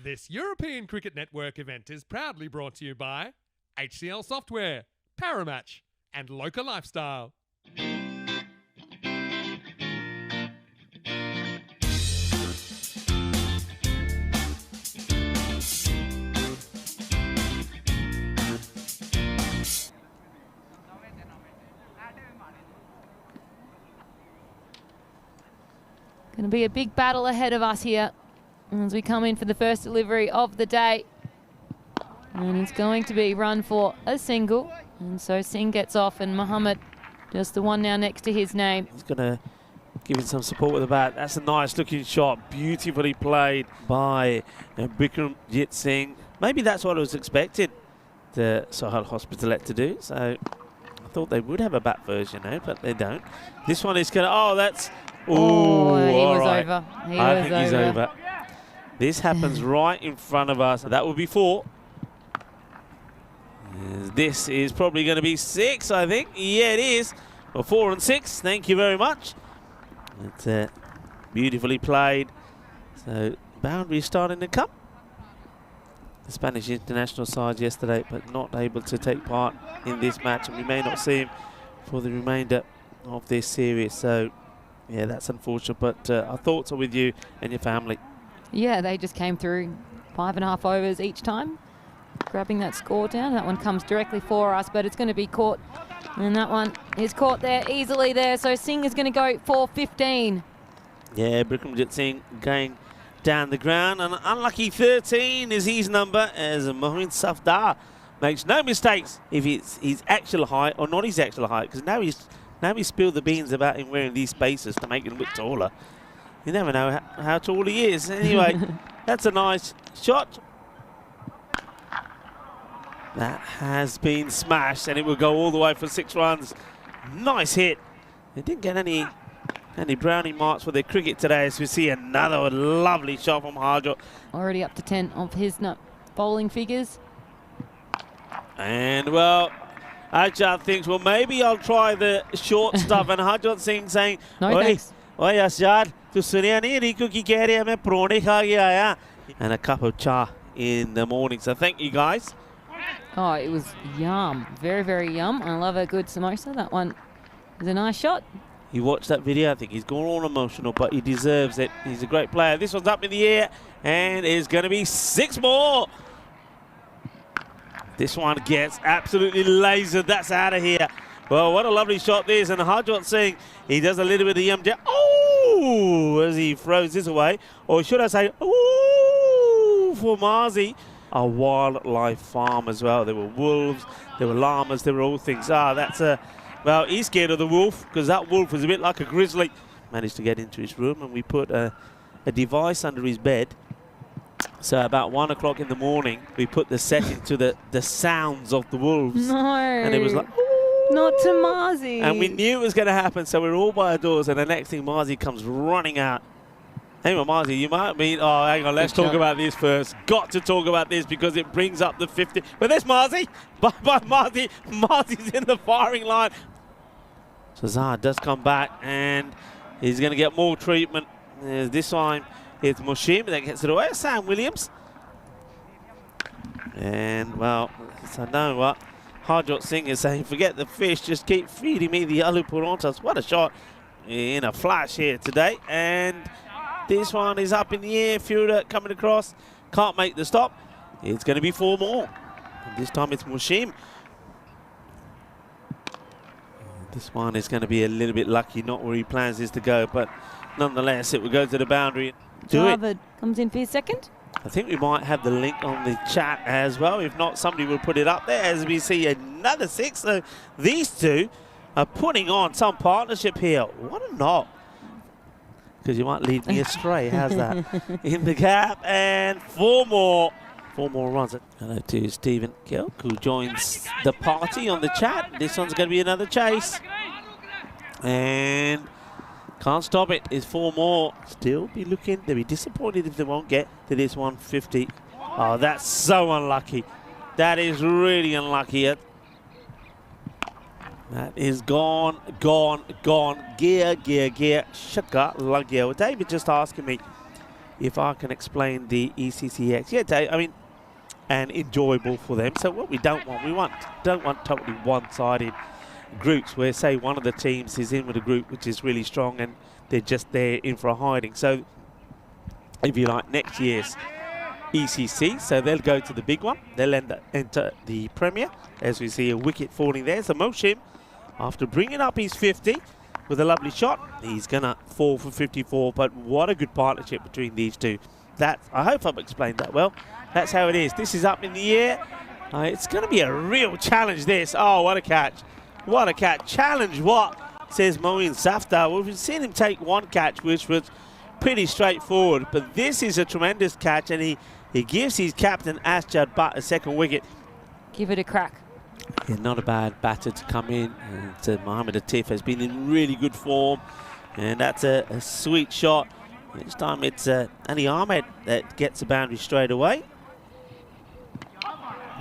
This European Cricket Network event is proudly brought to you by HCL Software, Paramatch, and Local Lifestyle. Going to be a big battle ahead of us here as we come in for the first delivery of the day. And it's going to be run for a single. And so Singh gets off and Mohammed just the one now next to his name. He's going to give it some support with the bat. That's a nice looking shot. Beautifully played by Bikramjit Singh. Maybe that's what I was expecting the SOH Hospitalet to do. So I thought they would have a bat version, but they don't. This one is going to, oh, that's, oh, he was right. over. I think he's over. This happens right in front of us. That would be 4. This is probably going to be 6, I think. Yeah, it is. Well, 4 and 6. Thank you very much. It's beautifully played. So boundary starting to come. The Spanish international side yesterday, but not able to take part in this match, and we may not see him for the remainder of this series. So yeah, that's unfortunate, but our thoughts are with you and your family. Yeah, they just came through 5.5 overs each time, grabbing that score down. That one comes directly for us, but it's going to be caught. And that one is caught there, easily there. So Singh is going to go for 15. Yeah, Bikramjit Singh going down the ground. And unlucky 13 is his number, as Mohammed Safdar makes no mistakes if it's his actual height or not his actual height, because now he's spilled the beans about him wearing these spacers to make him look taller. You never know how tall he is. Anyway, that's a nice shot. That has been smashed, and it will go all the way for 6 runs. Nice hit. They didn't get any brownie marks for their cricket today, as we see another lovely shot from Harjot. Already up to 10 of his bowling figures. And, well, Ajad thinks, well, maybe I'll try the short stuff. And Harjot Singh saying, no thanks. Oi, Ajad, tu suniya nahi Riku ki keh raha hai, main parone kha ke aaya. And a cup of cha in the morning. So thank you, guys. Oh, it was yum. Very, very yum. I love a good samosa. That one is a nice shot. You watched that video, I think he's gone all emotional, but he deserves it. He's a great player. This one's up in the air, and it's going to be 6 more. This one gets absolutely lasered. That's out of here. Well, what a lovely shot this. And Harjot Singh, he does a little bit of yum jam. Oh, as he throws this away. Or should I say, oh, for Marzi. A wildlife farm as well. There were wolves, there were llamas, there were all things. That's a, well, he's scared of the wolf, because that wolf was a bit like a grizzly. Managed to get into his room, and we put a device under his bed. So about 1 o'clock in the morning, we put the setting to the sounds of the wolves. No. And it was like, ooh. Not to Marzi. And we knew it was going to happen, so we were all by our doors, and the next thing, Marzi comes running out. Anyway, Marzi, you might mean, oh, hang on, let's talk about this first. Got to talk about this because it brings up the 50. But there's Marzi. Bye-bye, Marzi. Marzi's in the firing line. So Zahar does come back, and he's going to get more treatment. This time, it's Mushim that gets it away. Sam Williams. And, well, so know what? Harjot Singh is saying, forget the fish, just keep feeding me the aloo paranthas. What a shot in a flash here today. And this one is up in the air. Fielder coming across. Can't make the stop. It's going to be 4 more. And this time it's Mushim. This one is going to be a little bit lucky, not where he plans this to go, but nonetheless, it will go to the boundary. Harvard comes in for his second. I think we might have the link on the chat as well. If not, somebody will put it up there as we see another 6. So these two are putting on some partnership here. What a knock. Because you might lead me astray. How's that? In the gap, and 4 more. 4 more runs. Hello to Stephen Gilk, who joins the party on the chat. This one's going to be another chase. And can't stop it. It's 4 more. Still be looking. They'll be disappointed if they won't get to this 150. Oh, that's so unlucky. That is really unlucky. That is gone, gone, gone. Gear, gear, gear. Shaka, luggear. Well, David just asking me, if I can explain the ECCX. Yeah, Dave, I mean, and enjoyable for them. So what we don't want totally one-sided groups where, say, one of the teams is in with a group which is really strong and they're just there in for a hiding. So if you like, next year's ECC, so they'll go to the big one. They'll enter the Premier, as we see a wicket falling there. So Moshim, after bringing up his 50 with a lovely shot, he's going to fall for 54. But what a good partnership between these two. I hope I've explained that well. That's how it is. This is up in the air. It's going to be a real challenge, this. Oh, what a catch. What a catch. Challenge what, says Moeen Safdar. Well, we've seen him take one catch, which was pretty straightforward. But this is a tremendous catch, and he gives his captain, Asjad Butt, a second wicket. Give it a crack. Yeah, not a bad batter to come in. And Mohamed Atif has been in really good form. And that's a sweet shot. This time it's Ali Ahmed that gets the boundary straight away.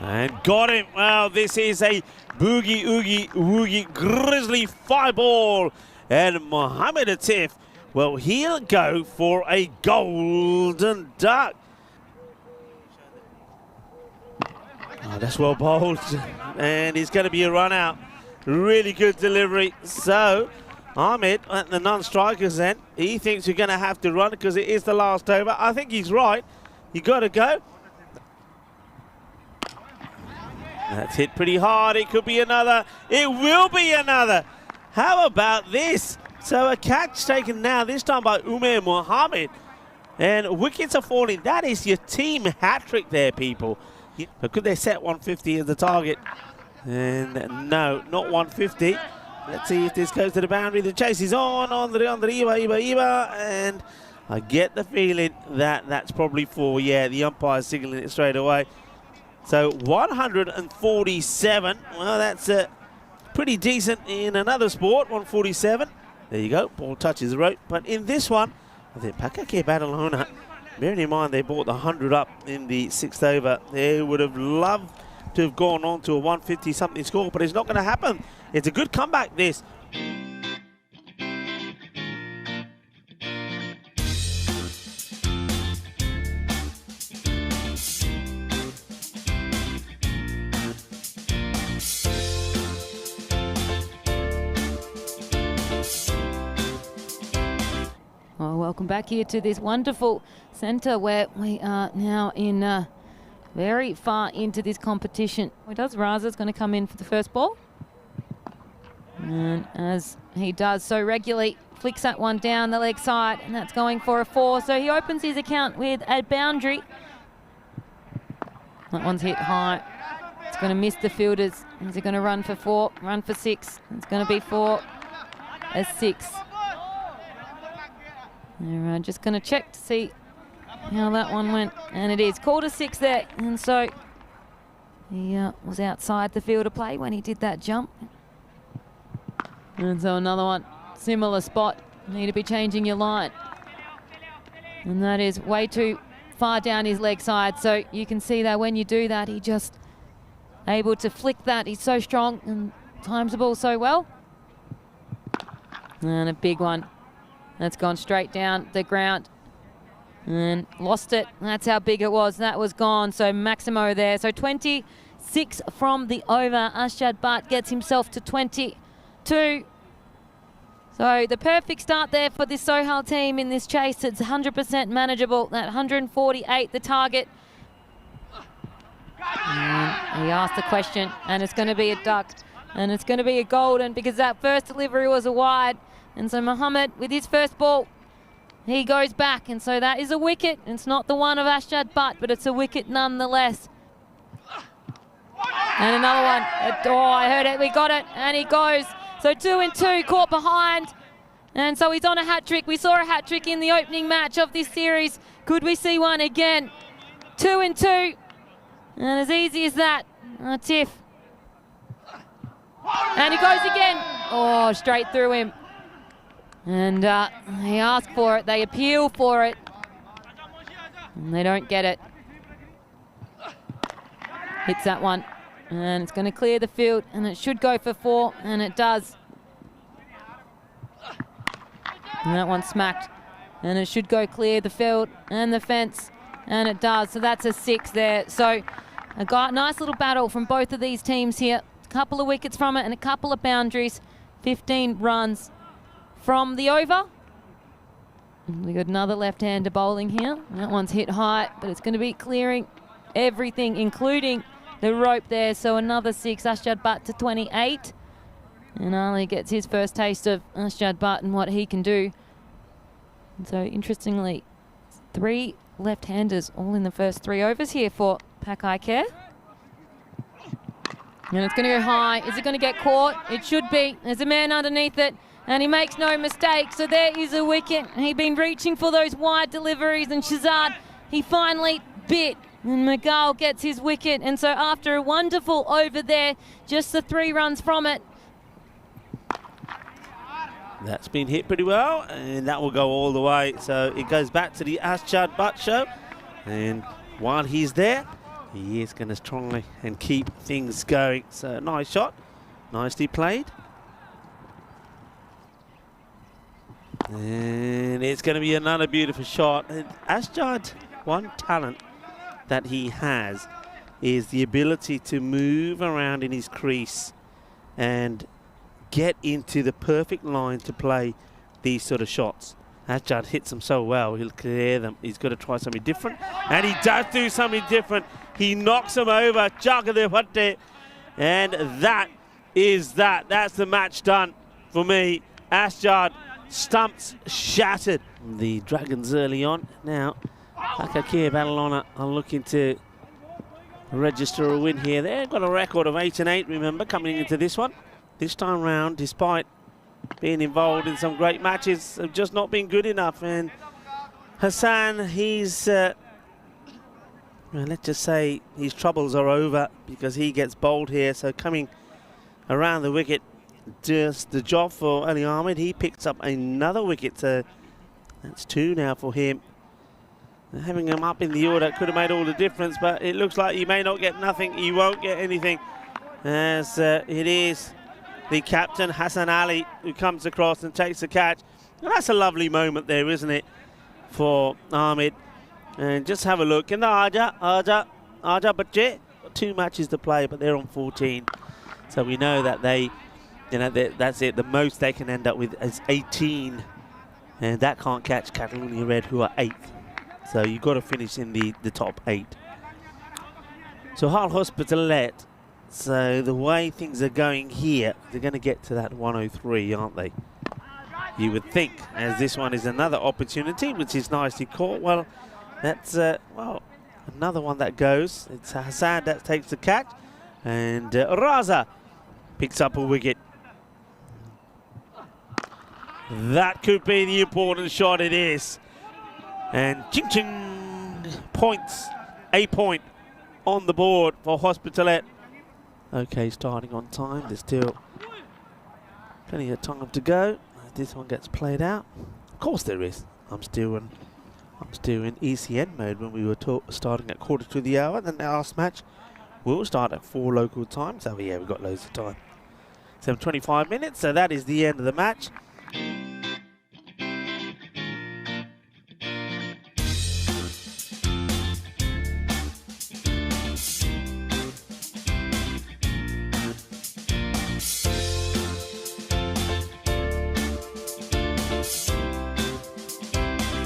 And got him. Well, this is a boogie, oogie, woogie, grizzly 5-ball. And Mohamed Atif, well, he'll go for a golden duck. Oh, that's well bowled. And he's going to be a run out. Really good delivery. So Ahmed at the non-strikers then, he thinks you're going to have to run because it is the last over. I think he's right. You got to go. That's hit pretty hard. It could be another. It will be another. How about this? So a catch taken now, this time by Umair Mohammed. And wickets are falling. That is your team hat-trick there, people. But could they set 150 as the target? And no, not 150. Let's see if this goes to the boundary. The chase is on the Iba. And I get the feeling that that's probably for, yeah, the umpire signaling it straight away. So 147. Well, that's pretty decent in another sport, 147. There you go, ball touches the rope. But in this one, I think Pakake Badalona, bearing in mind they brought the 100 up in the 6th over, they would have loved to have gone on to a 150-something score, but it's not going to happen. It's a good comeback, this. Well, welcome back here to this wonderful centre where we are now in very far into this competition. Raza's going to come in for the first ball. And as he does so regularly, flicks that one down the leg side, and that's going for a 4. So he opens his account with a boundary. That one's hit high. It's going to miss the fielders. Is he going to run for 4? Run for 6. It's going to be 4 as 6. They're just going to check to see how that one went. And it is called a 6 there. And so he was outside the field of play when he did that jump. And so another one, similar spot. Need to be changing your line. And that is way too far down his leg side. So you can see that when you do that, he just able to flick that. He's so strong and times the ball so well. And a big one. That's gone straight down the ground and lost it. That's how big it was. That was gone. So Maximo there. So 26 from the over. Asjad Butt gets himself to 22. So the perfect start there for this Sohal team in this chase. It's 100% manageable. That 148 the target. And he asked the question, and it's going to be a duck. And it's going to be a golden because that first delivery was a wide. And so Mohammed, with his first ball, he goes back. And so that is a wicket. It's not the one of Asjad Butt, but it's a wicket nonetheless. And another one. Oh, I heard it. We got it. And he goes. So 2 and 2, caught behind. And so he's on a hat-trick. We saw a hat-trick in the opening match of this series. Could we see one again? 2 and 2. And as easy as that. Tiff. And he goes again. Oh, straight through him. And they ask for it, they appeal for it, and they don't get it. Hits that one, and it's going to clear the field, and it should go for 4, and it does. And that one smacked and it should go clear the field and the fence, and it does. So that's a 6 there. So a nice little battle from both of these teams here. A couple of wickets from it and a couple of boundaries. 15 runs from the over. We got another left-hander bowling here. That one's hit high, but it's going to be clearing everything, including the rope there. So another 6, Ashjad Butt to 28. And Ali gets his first taste of Ashjad Butt and what he can do. And so interestingly, 3 left-handers all in the first 3 overs here for PIC. And it's going to go high. Is it going to get caught? It should be. There's a man underneath it, and he makes no mistake. So there is a wicket. He'd been reaching for those wide deliveries, and Shazad, he finally bit. And McGull gets his wicket. And so after a wonderful over there, just the 3 runs from it. That's been hit pretty well, and that will go all the way. So it goes back to the Ashjad Butt show. And while he's there, he is going to try and keep things going. So nice shot, nicely played. And it's going to be another beautiful shot. And Ashjad, one talent that he has is the ability to move around in his crease and get into the perfect line to play these sort of shots. Ashjad hits them so well, he'll clear them. He's got to try something different, and he does do something different. He knocks them over, and that is that. That's the match done for me. Ashjad, stumps shattered. The Dragons early on. Now, PIC Badalona are looking to register a win here. They've got a record of 8-8, remember, coming into this one. This time round, despite being involved in some great matches, have just not been good enough. And Hassan, he's, well, let's just say his troubles are over because he gets bowled here. So coming around the wicket, just the job for Ali Ahmed. He picks up another wicket, so that's 2 now for him. Having him up in the order could have made all the difference, but it looks like he may not get nothing. He won't get anything, as it is the captain, Hassan Ali, who comes across and takes the catch. And that's a lovely moment there, isn't it, for Ahmed? And just have a look. And Aja Bache, 2 matches to play, but they're on 14. So we know that they, you know, that's it. The most they can end up with is 18. And that can't catch Catalonia Red, who are 8th. So you've got to finish in the top 8. So Hull Hospitalet. So the way things are going here, they're going to get to that 103, aren't they? You would think, as this one is another opportunity, which is nicely caught. Well, that's, well, another one that goes. It's Hassan that takes the catch. And Raza picks up a wicket. That could be the important shot, it is. And ching ching, points, a point on the board for Hospitalet. Okay, starting on time. There's still plenty of time to go. This one gets played out. Of course there is. I'm still in ECN mode when we were starting at 1/4 to the hour. The last match will start at 4 local time. So yeah, we've got loads of time. 7:25 minutes. So that is the end of the match.